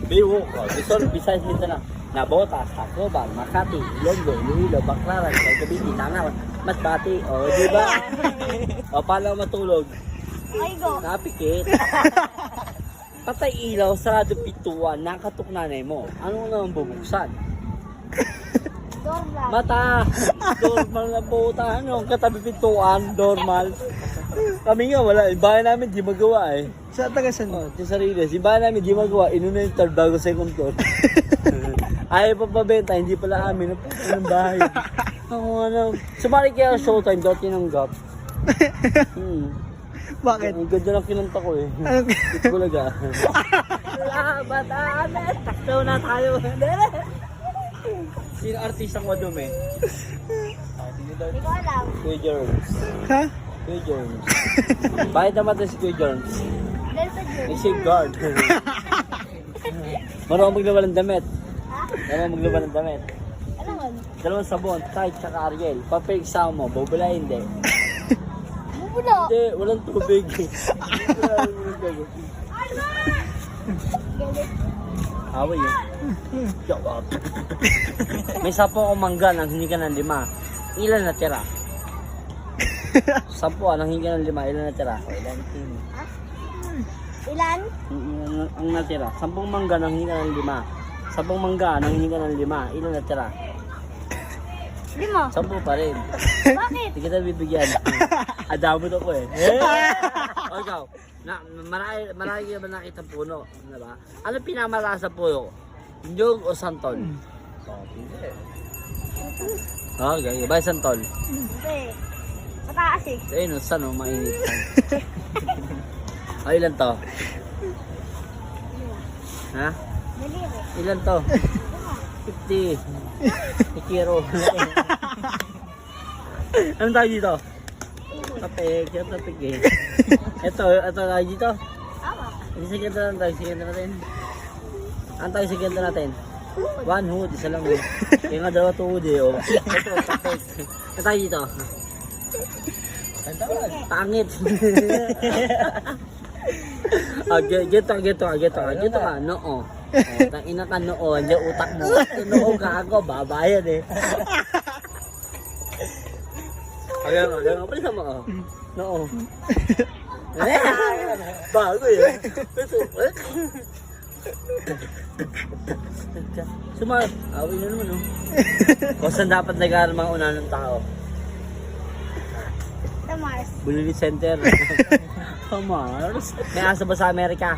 Biwo ko. Luzon, Visayas, Mindanao. Nabotas, Tacloban, Makati, Ilonggo, Iloilo, Baclaran, Cavite, Tangal, Masbate. O, di ba? O, paano matulog? Ay, go. Napikit. Patay ilaw, sarado pituan, nakatok nanay mo. Ano naman bubuksan? Dorla. Mata! Normal na puta. Ano? Katabi pituan, normal. Kami nga wala. Yung bahay namin di magawa eh. Sa tagasan mo. Oh, yung sarili. Yung bahay namin di magawa. Inuna yung third bago second floor. Ayaw pa pabenta. Hindi pala amin. Ang bahay. Ako ano. Sumali kaya showtime. Daw tinanggap. Bakit? Ang ganda lang kinanta ko eh. Anong... Ito ko laga. Bataan eh. Taktaw na tayo. Sino artistang madumi? Hindi ko alam. Kuya Germs. Ha? Kuya Germs. Bakit naman ito si Kuya Germs? Dahil sa Diyos. May safeguard. Marunong maglaba ng damit. Ha? Marunong maglaba ng damit. Ano man? Dalawang sabon, Tide tsaka Ariel. Papaiksama mo, bubula hindi. Bubula. Hindi, walang tubig. Walang tubig. Galit. Away yun. Yawa. May 10 akong mangga nang hindi ka ng 5. Ilan natira? 10 nang hindi ka ng 5. Ilan natira? Ilan? Ha? Ilan? Ang natira. 10 mangga nang hindi ka ng 5. 10 mangga nang hindi ka ng 5. Ilan natira? 5. 10 pa rin. Bakit? Hindi kita bibigyan. Adamo to ko eh. O ikaw, marami ka ba nakita puno? Ano ba? Ano pinakamataas sa puno? Nyog o santol? Okay, ba santol? Hindi. Mataas eh. Ayun, saan o, mainit. O, ilan to? Ha? Daliri. Ilan to? 50. Ikiro. Anong tawag dito? Tapik, yung tapik eh. Ito tawag dito. Tama. Sige na tayo, sige na natin. Ang tawag sige na natin. One hood, isa lang eh. Kaya nga 2 tuhod eh. Oh. Ito, tapik. Ang tawag dito. Pangit. Gito ka, noo. Tangina ka noo, hindi utak mo. Noo ka ako, babayan eh. Ayan, pala mo oh. Noo. Bago eh. Sumay, awin na naman oh. Kung saan dapat nag-aaral mga una ng tao? Sa Mars. Bulili Center. Mars. May asa ba sa Amerika?